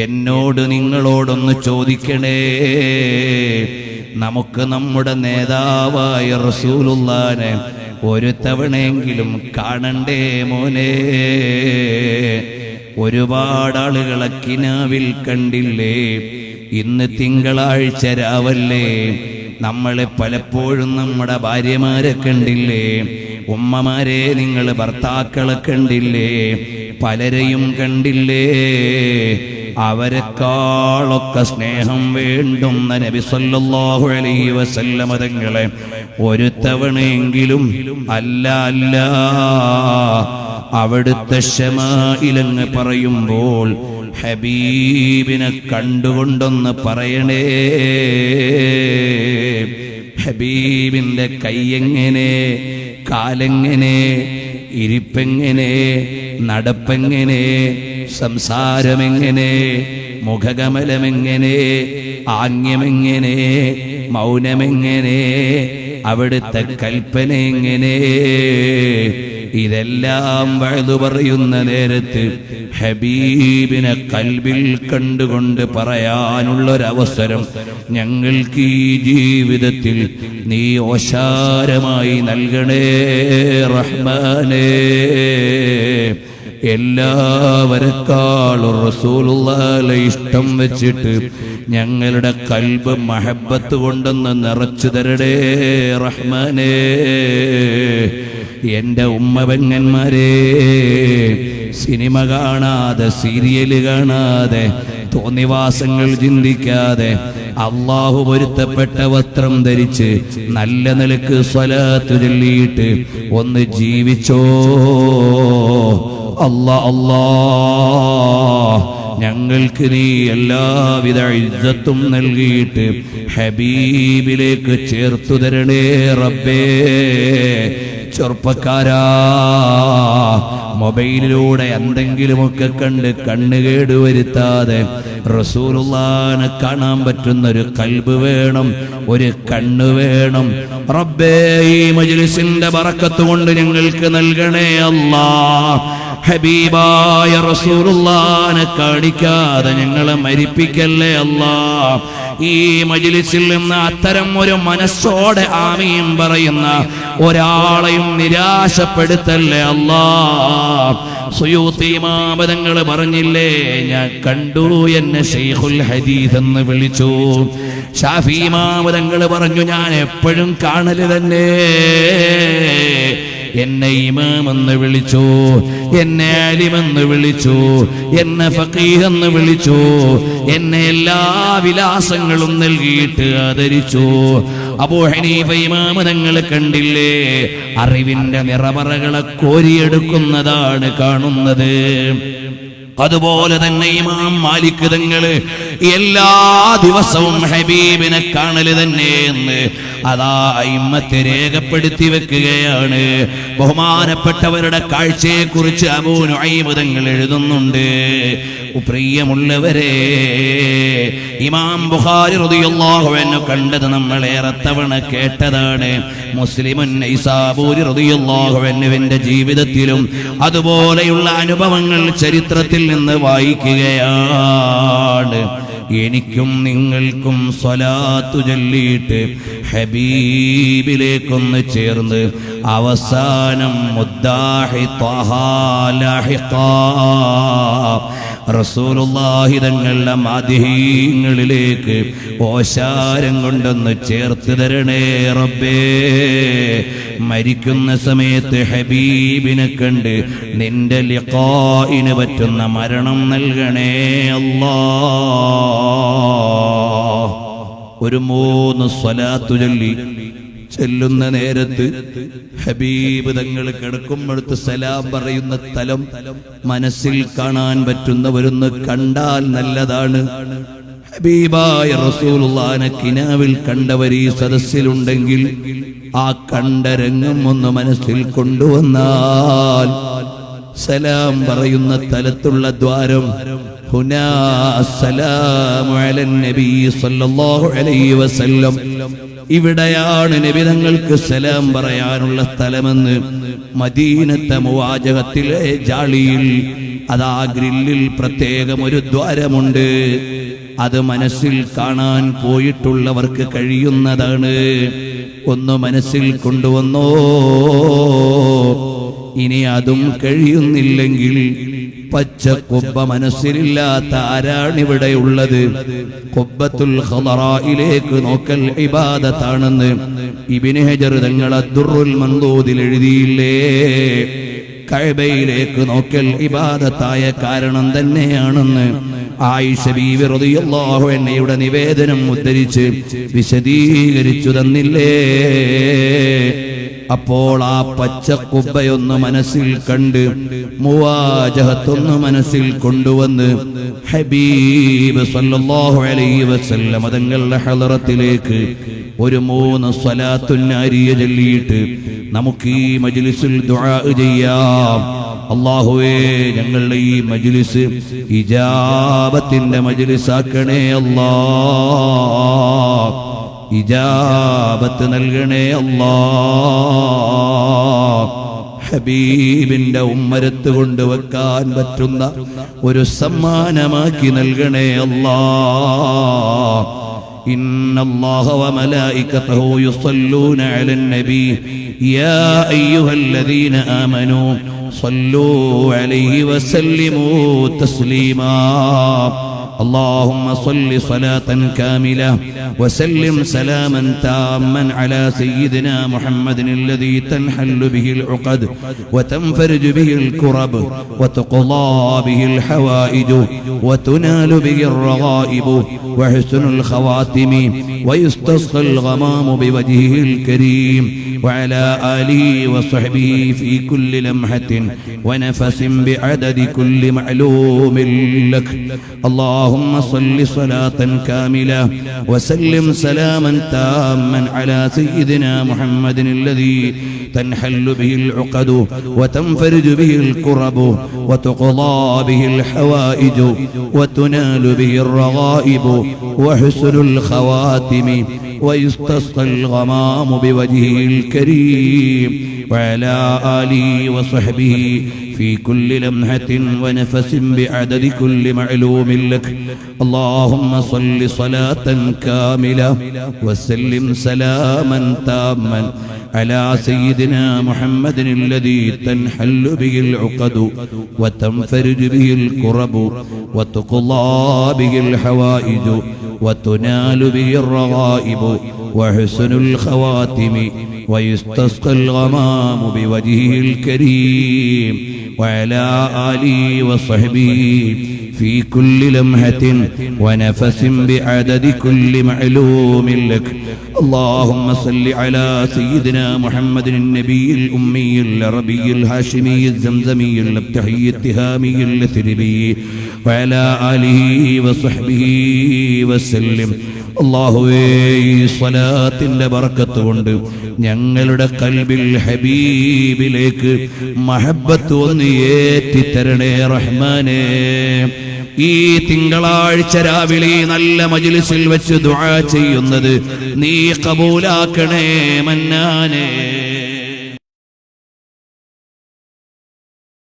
എന്നോട് നിങ്ങളോടൊന്ന് ചോദിക്കണേ, നമുക്ക് നമ്മുടെ നേതാവായ റസൂലുള്ളാനെ ഒരു തവണയെങ്കിലും കാണണ്ടേ മോനെ? ഒരുപാട് ആളുകളെ കിനാവിൽ കണ്ടില്ലേ? ഇന്ന് തിങ്കളാഴ്ച രാവല്ലേ? നമ്മളെ പലപ്പോഴും നമ്മുടെ ഭാര്യമാരെ കണ്ടില്ലേ? ഉമ്മമാരെ നിങ്ങൾ ഭർത്താക്കളെ കണ്ടില്ലേ? പലരെയും കണ്ടില്ലേ? അവരെക്കാളൊക്കെ സ്നേഹം വേണ്ടുന്ന നബി സല്ലല്ലാഹു അലൈഹി വസല്ലമ തങ്ങളെ ഒരു തവണയെങ്കിലും അല്ല അവിടുത്തെ ശമാഇലങ്ങ് പറയുമ്പോൾ ഹബീബിനെ കണ്ടുകൊണ്ടൊന്ന് പറയണേ. ഹബീബിന്റെ കൈയെങ്ങനെ, കാലെങ്ങനെ, ഇരിപ്പെങ്ങനെ, നടപ്പെങ്ങനെ, സംസാരമെങ്ങനെ, മുഖകമലമെങ്ങനെ, ആംഗ്യമെങ്ങനെ, മൗനമെങ്ങനെ, അവിടുത്തെ കൽപ്പന എങ്ങനെ? ഇതെല്ലാം വഅദ് പറയുന്ന നേരത്ത് ഹബീബിനെ കൽബിൽ കണ്ടുകൊണ്ട് പറയാനുള്ളൊരവസരം ഞങ്ങൾക്ക് ഈ ജീവിതത്തിൽ നീ ഓശാരമായി നൽകണേ റഹ്മാനേ. എല്ലാവരെക്കാളും റസൂലുള്ളാഹിനെ ഇഷ്ടം വെച്ചിട്ട് ഞങ്ങളുടെ കൽബ് മഹബത്ത് കൊണ്ടൊന്ന് നിറച്ചു തരണേ റഹ്മാനേ. എൻ്റെ ഉമ്മപെങ്ങന്മാരെ, സിനിമ കാണാതെ, സീരിയല് കാണാതെ, തോന്നിവാസങ്ങൾ ചിന്തിക്കാതെ, അള്ളാഹു പൊരുത്തപ്പെട്ട വസ്ത്രം ധരിച്ച് നല്ല നിലക്ക് സ്വലാത്ത് ചൊല്ലിയിട്ട് ഒന്ന് ജീവിച്ചോ. അല്ലാ ഞങ്ങൾക്ക് നീ എല്ലാവിധ ഇസ്സത്തും നൽകിയിട്ട് ഹബീബിലേക്ക് ചേർത്തു തരണേ റബ്ബേ. ചെറുപ്പക്കാരാ, മൊബൈലിലൂടെ എന്തെങ്കിലുമൊക്കെ കണ്ട് കണ്ണുകേട് വരുത്താതെ റസൂലുള്ളാഹിനെ കാണാൻ പറ്റുന്നൊരു കൽബ് വേണം, ഒരു കണ്ണ് വേണം റബ്ബേ. ഈ മജ്ലിസിന്റെ ബറക്കത്ത് കൊണ്ട് ഞങ്ങൾക്ക് നൽകണേ അല്ലാഹ്. ഹബീബായ റസൂലുള്ളാഹിനെ കാണിക്കാതെ ഞങ്ങളെ മരിപ്പിക്കല്ലേ അല്ലാഹ്. ഈ മജ്ലിസിൽ നിന്ന് അത്തരം ഒരു മനസ്സോടെ ആമീൻ പറയുന്ന ഒരാളെയും നിരാശപ്പെടുത്തല്ലേ അല്ലാഹ്. സുയൂത്തി ഇമാം തങ്ങൾ പറഞ്ഞില്ലേ, ഞാൻ കണ്ടു എന്നെ ശൈഖുൽ ഹദീസ് എന്ന് വിളിച്ചു. ഷാഫി ഇമാം തങ്ങൾ പറഞ്ഞു, ഞാൻ എപ്പോഴും കാണല് തന്നെ. എന്നെ ഇമാം എന്ന് വിളിച്ചു, എന്നെ ആലിമെന്ന് വിളിച്ചു, എന്നെ ഫഖീഹ് എന്ന് വിളിച്ചു, എന്നെ എല്ലാ വിലാസങ്ങളും നൽകിയിട്ട് ആദരിച്ചു. അബൂ ഹനീഫ ഇമാം തങ്ങൾ കണ്ടില്ലേ, അറിവിന്റെ നിറമറകളെ കോരിയെടുക്കുന്നതാണ് കാണുന്നത്. അതുപോലെ തന്നെ ഇമാം മാലിക് തങ്ങൾ എല്ലാ ദിവസവും ഹബീബിനെ കാണല് തന്നെ എന്ന് അതാ അയിമ്മത്ത് രേഖപ്പെടുത്തി വെക്കുകയാണ്. ബഹുമാനപ്പെട്ടവരുടെ കാഴ്ചയെക്കുറിച്ച് അബൂ നുഐം തങ്ങൾ എഴുതുന്നുണ്ട്. പ്രിയമുള്ളവരെ, ഇമാം ബുഖാരി റളിയല്ലാഹു അൻഹു കണ്ടത് നമ്മൾ ഏറെ തവണ കേട്ടതാണ്. മുസ്ലിമുൻ നൈസാബൂരി റളിയല്ലാഹു അൻഹുവിന്റെ ജീവിതത്തിലും അതുപോലെയുള്ള അനുഭവങ്ങൾ ചരിത്രത്തിൽ നിന്ന് വായിക്കുകയാണ്. എനിക്കും നിങ്ങൾക്കും സ്വലാത്തു ചൊല്ലിയിട്ട് ഹബീബിലേക്കൊന്ന് ചേർന്ന് അവസാനം മുദ്ദാഹി ത്വഹാ ലാഹിഖാ റസൂലുള്ളാഹി തങ്ങളുടെ മാദിഹീങ്ങളിലേക്ക് ഓശാരം കൊണ്ടൊന്ന് ചേർത്ത് തരണേ റബ്ബേ. മരിക്കുന്ന സമയത്ത് ഹബീബിനെ കണ്ട് നിന്റെ ലിഖാഇന് പറ്റുന്ന മരണം നൽകണേ അല്ലാഹ്. ഒരു 3 സ്വലാത്തു ചെല്ലുന്ന നേരത്ത് ഹബീബ് തങ്ങൾ കിടക്കുമ്പോഴത്ത് സലാം പറയുന്ന സ്ഥലം മനസ്സിൽ കാണാൻ പറ്റുന്നവരൊന്ന് കണ്ടാൽ നല്ലതാണ്. ഹബീബായ റസൂലുള്ളാഹിനെ കിനാവിൽ കണ്ടവർ ഈ സദസ്സിലുണ്ടെങ്കിൽ ആ കണ്ട രംഗം ഒന്ന് മനസ്സിൽ കൊണ്ടുവന്നാൽ സലാം പറയുന്ന സ്ഥലത്തുള്ള ദ്വാരം ഹുനാ അസ്സലാമു അലൻ നബി സല്ലല്ലാഹു അലൈഹി വസല്ലം, ഇവിടെയാണ് നബി തങ്ങൾക്ക് സലാം പറയാനുള്ള സ്ഥലമെന്ന് മദീനത്തെ മുവാജഹത്തിലെ ജാളിയിൽ അതാ ഗ്രില്ലിൽ പ്രത്യേകം ഒരു ദ്വാരമുണ്ട്. അത് മനസ്സിൽ കാണാൻ പോയിട്ടുള്ളവർക്ക് കഴിയുന്നതാണ്. ഒന്ന് മനസ്സിൽ കൊണ്ടുവന്നോ. ഇനി അതും കഴിയുന്നില്ലെങ്കിൽ പച്ച കുബ്ബ മനസ്സിലില്ലാത്ത ആരാണിവിടെ ഉള്ളത്? ഖുബ്ബത്തുൽ ഖദറായിലേക്ക് നോക്കൽ ഇബാദത്താണെന്ന് ഇബ്നു ഹജർ തങ്ങൾ അദ്ദുറുൽ മൻദൂദിൽ എഴുതിയില്ലേ? കഅബയിലേക്ക് നോക്കൽ ഇബാദത്തായ കാരണം തന്നെയാണെന്ന് ആയിഷ ബീവി റളിയല്ലാഹു അൻഹയുടെ നിവേദനം ഉദ്ധരിച്ച് വിശദീകരിച്ചു തന്നില്ലേ? അപ്പോൾ ആ പച്ച കുബ്ബയൊന്ന് മനസ്സിൽ കണ്ട് മുവാജഹത്തൊന്ന് മനസ്സിൽ കൊണ്ടുവന്ന് ഹബീബ് സല്ലല്ലാഹു അലൈഹി വസല്ലം തങ്ങളുടെ ഹളറത്തിലേക്ക് ഒരു 3 സ്വലാത്തുൻ നാരിയ ചൊല്ലിയിട്ട് നമുക്ക് ഈ മജ്ലിസിൽ ദുആ ചെയ്യാം. അല്ലാഹുവേ, ഞങ്ങളുടെ ഈ മജ്ലിസ് ഇജാബത്തിന്റെ മജ്ലിസാക്കണേ അല്ലാഹ്. ഇജാബത്ത് നൽകണേ അല്ലാഹ്. ഹബീബിന്റെ ഉമ്മരത്ത് കൊണ്ടുവെക്കാൻ പറ്റുന്ന ഒരു സമ്മാനമാക്കി നൽകണേ അല്ലാഹ്. ഇന്നല്ലാഹ വമലായികതഹു യുസല്ലൂന അലൻ നബി യാ അയ്യുഹല്ലദീന ആമനൂ സ്വല്ലൂ അലൈഹി വസല്ലിമൂ തസ്ലീമാ. اللهم صل صلاة كاملة وسلم سلاما تاما على سيدنا محمد الذي تنحل به العقد وتنفرج به الكرب وتقضى به الحوائج وتنال به الرغائب وحسن الخواتم ويستسقى الغمام بوجهه الكريم وعلى آله وصحبه في كل لمحة ونفس بعدد كل معلوم لك. اللهم صل صلاة كاملة وسلم سلاما تاما على سيدنا محمد الذي تنحل به العقد وتنفرج به الكرب وتقضى به الحوائج وتنال به الرغائب وحسن الخواتم ويستسقى الغمام بوجهه الكريم وعلى آله وصحبه في كل لمحة ونفس بعدد كل معلوم لك. اللهم صل صلاة كاملة وسلم سلاما تاما على سيدنا محمد الذي تنحل به العقد وتنفرج به الكرب وتقضى به الحوائج وتنال به الرغائب وحسن الخواتم ويستسقى الغمام بوجهه الكريم وعلى آله وصحبه في كل لمحة ونفس بعدد كل معلوم لك. اللهم صل على سيدنا محمد النبي الأمي العربي الهاشمي الزمزمي الابتحي التهامي الثربي وعلى آله وصحبه وسلم. അല്ലാഹുവേ, ഈ സ്വലാത്തിന്റെ ബറക്കത്ത് കൊണ്ട് ഞങ്ങളുടെ ഖൽബിൽ ഹബീബിലേക്ക് മഹബ്ബത്ത് ഒന്ന് ഏറ്റിത്തരണേ റഹ്മാനേ. ഈ തിങ്കളാഴ്ച രാവിലെ നല്ല മജ്ലിസിൽ വെച്ച് ദുആ ചെയ്യുന്നത് നീ ഖബൂലാക്കണേ മന്നാനേ.